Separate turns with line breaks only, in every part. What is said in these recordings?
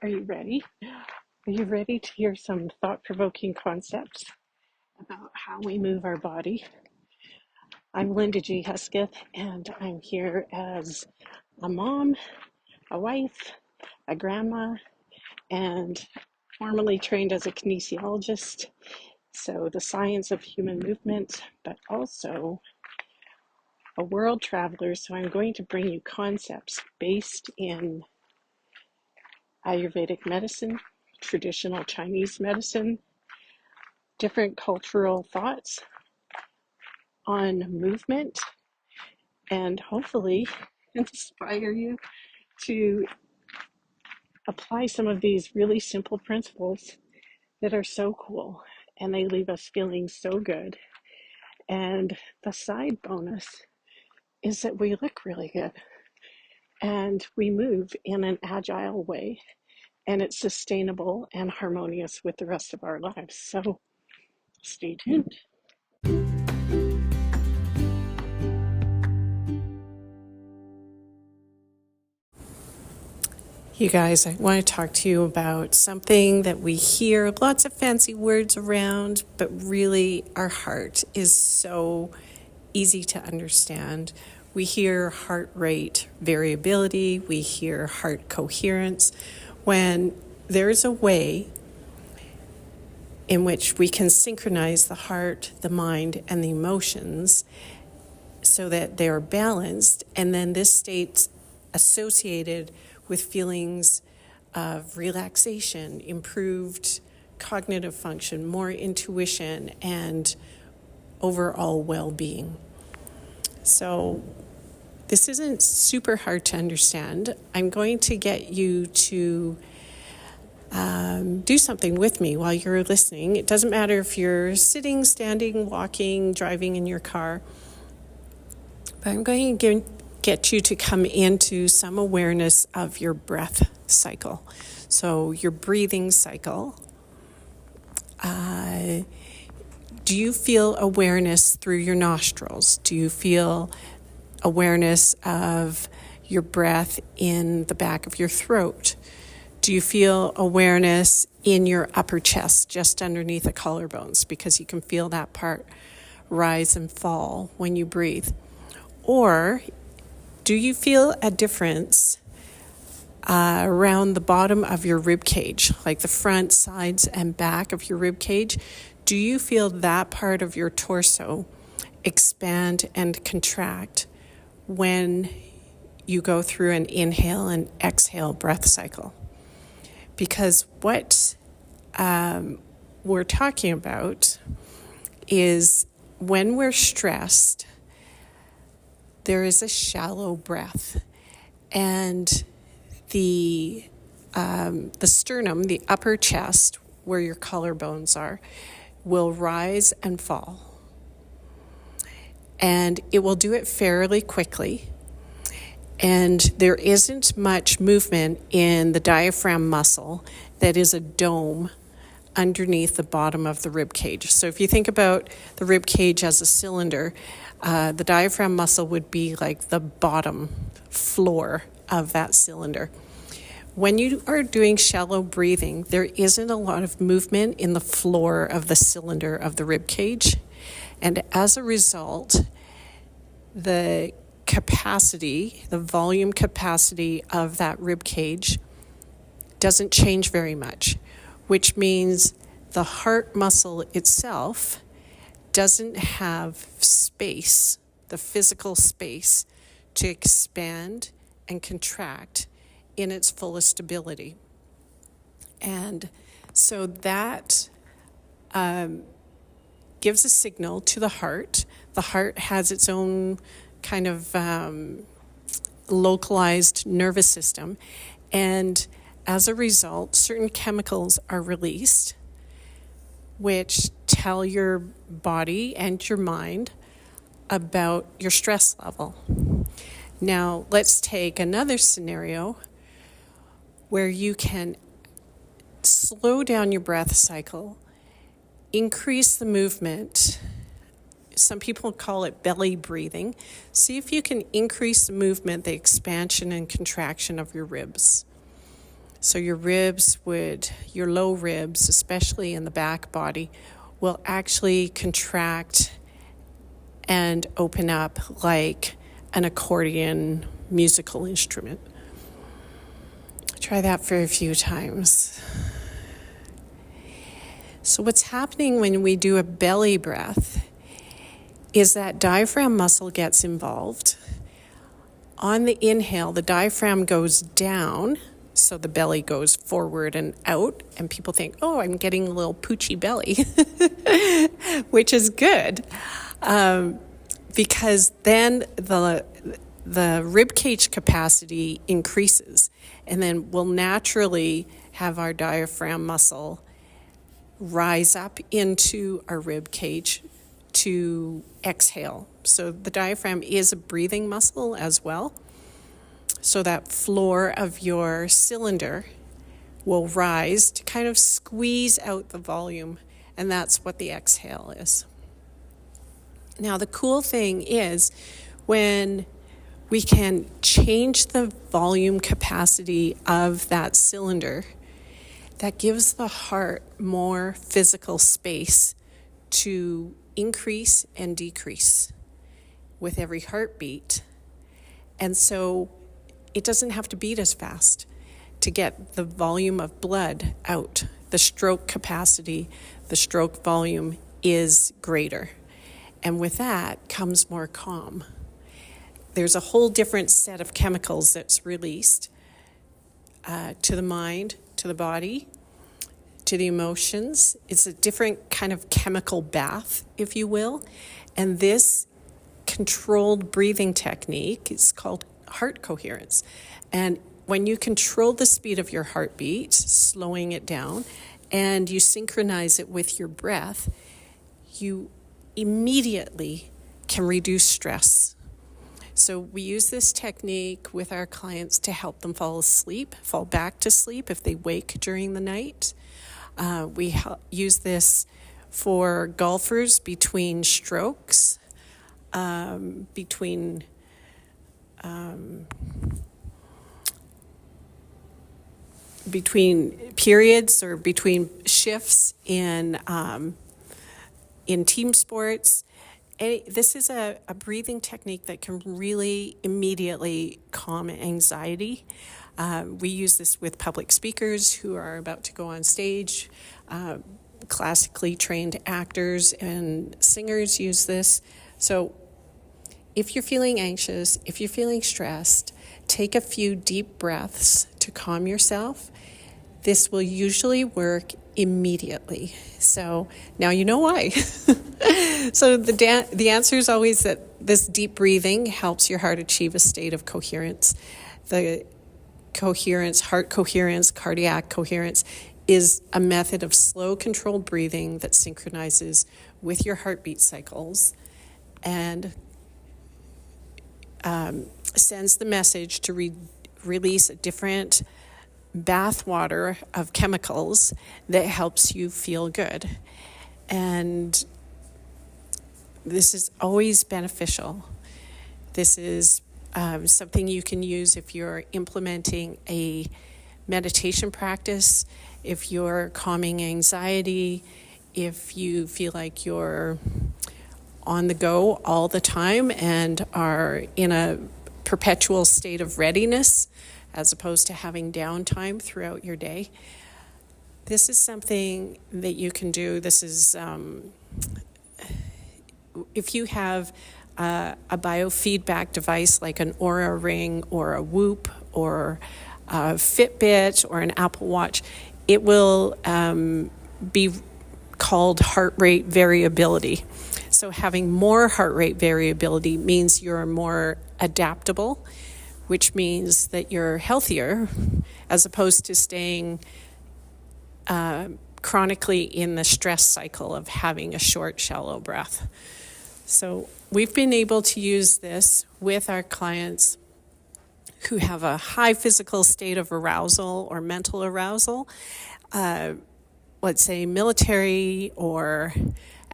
Are you ready? Are you ready to hear some thought-provoking concepts about how we move our body? I'm Linda Gee-Hesketh, and I'm here as a mom, a wife, a grandma, and formerly trained as a kinesiologist. So the science of human movement, but also a world traveler. So I'm going to bring you concepts based in Ayurvedic medicine, traditional Chinese medicine, different cultural thoughts on movement, and hopefully inspire you to apply some of these really simple principles that are so cool, and they leave us feeling so good. And the side bonus is that we look really good and we move in an agile way, and it's sustainable and harmonious with the rest of our lives. So stay tuned. You guys, I want to talk to you about something that we hear lots of fancy words around, but really our heart is so easy to understand. We hear heart rate variability, we hear heart coherence, when there's a way in which we can synchronize the heart, the mind, and the emotions so that they're balanced, and then this state's associated with feelings of relaxation, improved cognitive function, more intuition, and overall well-being. So this isn't super hard to understand. I'm going to get you to do something with me while you're listening. It doesn't matter if you're sitting, standing, walking, driving in your car, but I'm going to get you to come into some awareness of your breath cycle. So your breathing cycle. Do you feel awareness through your nostrils? Do you feel awareness of your breath in the back of your throat? Do you feel awareness in your upper chest, just underneath the collarbones? Because you can feel that part rise and fall when you breathe. Or do you feel a difference around the bottom of your rib cage, like the front, sides, and back of your rib cage? Do you feel that part of your torso expand and contract when you go through an inhale and exhale breath cycle? Because what we're talking about is when we're stressed, there is a shallow breath, and the sternum, the upper chest, where your collarbones are, will rise and fall. And it will do it fairly quickly. And there isn't much movement in the diaphragm muscle that is a dome underneath the bottom of the rib cage. So if you think about the rib cage as a cylinder, the diaphragm muscle would be like the bottom floor of that cylinder. When you are doing shallow breathing, there isn't a lot of movement in the floor of the cylinder of the rib cage. And as a result, the capacity, the volume capacity of that rib cage doesn't change very much, which means the heart muscle itself doesn't have space, the physical space, to expand and contract in its fullest ability. And so that gives a signal to the heart. The heart has its own kind of localized nervous system, and as a result, certain chemicals are released which tell your body and your mind about your stress level. Now, let's take another scenario where you can slow down your breath cycle, increase the movement. Some people call it belly breathing. See if you can increase the movement, the expansion and contraction of your ribs. So your your low ribs, especially in the back body, will actually contract and open up like an accordion musical instrument. Try that for a few times. So what's happening when we do a belly breath is that diaphragm muscle gets involved. On the inhale, the diaphragm goes down, so the belly goes forward and out, and people think, oh, I'm getting a little poochy belly, which is good, because then the rib cage capacity increases, and then we'll naturally have our diaphragm muscle rise up into our rib cage to exhale. So the diaphragm is a breathing muscle as well. So that floor of your cylinder will rise to kind of squeeze out the volume, and that's what the exhale is. Now the cool thing is when we can change the volume capacity of that cylinder, that gives the heart more physical space to increase and decrease with every heartbeat. And so it doesn't have to beat as fast to get the volume of blood out. The stroke capacity, the stroke volume is greater. And with that comes more calm. There's a whole different set of chemicals that's released to the mind, to the body, to the emotions. It's a different kind of chemical bath, if you will. And this controlled breathing technique is called heart coherence. And when you control the speed of your heartbeat, slowing it down, and you synchronize it with your breath, you immediately can reduce stress. So we use this technique with our clients to help them fall back to sleep if they wake during the night. We use this for golfers between strokes, between periods or between shifts in team sports. This is a breathing technique that can really immediately calm anxiety. We use this with public speakers who are about to go on stage. Classically trained actors and singers use this. So if you're feeling anxious, if you're feeling stressed, take a few deep breaths to calm yourself. This will usually work immediately. So now you know why. So the answer is always that this deep breathing helps your heart achieve a state of coherence. The coherence, heart coherence, cardiac coherence is a method of slow, controlled breathing that synchronizes with your heartbeat cycles and sends the message to release a different bathwater of chemicals that helps you feel good. And this is always beneficial. This is something you can use if you're implementing a meditation practice, if you're calming anxiety, if you feel like you're on the go all the time and are in a perpetual state of readiness as opposed to having downtime throughout your day. This is something that you can do. This is, if you have a biofeedback device like an Oura Ring or a Whoop or a Fitbit or an Apple Watch, it will be called heart rate variability. So having more heart rate variability means you're more adaptable, which means that you're healthier as opposed to staying chronically in the stress cycle of having a short, shallow breath. So we've been able to use this with our clients who have a high physical state of arousal or mental arousal, let's say military or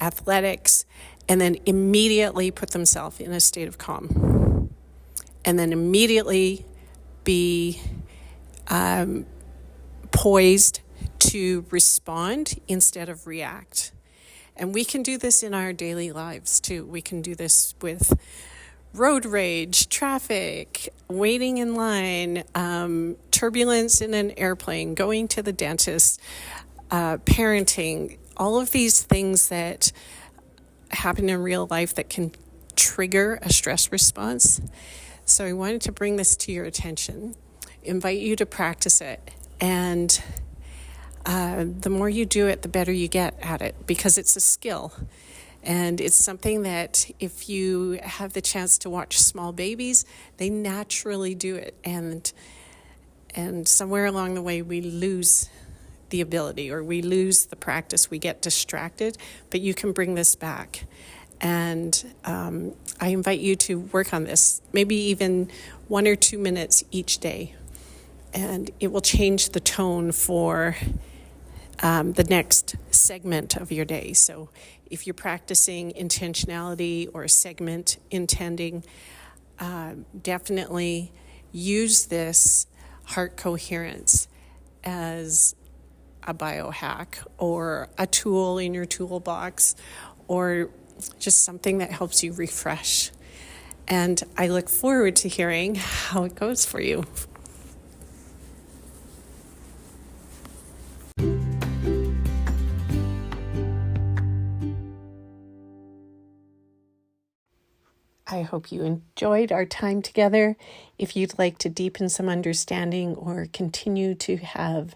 athletics, and then immediately put themselves in a state of calm. And then immediately be poised to respond instead of react. And we can do this in our daily lives too. We can do this with road rage, traffic, waiting in line, turbulence in an airplane, going to the dentist, parenting, all of these things that happen in real life that can trigger a stress response. So I wanted to bring this to your attention, invite you to practice it, and the more you do it, the better you get at it, because it's a skill. And it's something that if you have the chance to watch small babies, they naturally do it. And somewhere along the way, we lose the ability, or we lose the practice. We get distracted, but you can bring this back. And I invite you to work on this, maybe even 1 or 2 minutes each day. And it will change the tone for the next segment of your day. So if you're practicing intentionality or segment intending, definitely use this heart coherence as a biohack or a tool in your toolbox, or just something that helps you refresh. And I look forward to hearing how it goes for you. I hope you enjoyed our time together. If you'd like to deepen some understanding or continue to have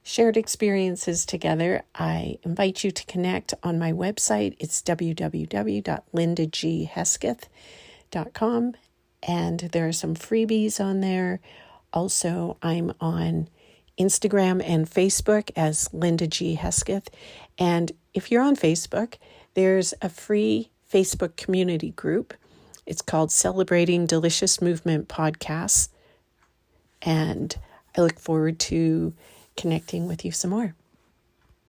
shared experiences together, I invite you to connect on my website. It's www.lindagehesketh.com, and there are some freebies on there. Also, I'm on Instagram and Facebook as Linda Gee-Hesketh. And if you're on Facebook, there's a free Facebook community group. It's called Celebrating Delicious Movement Podcasts. And I look forward to connecting with you some more.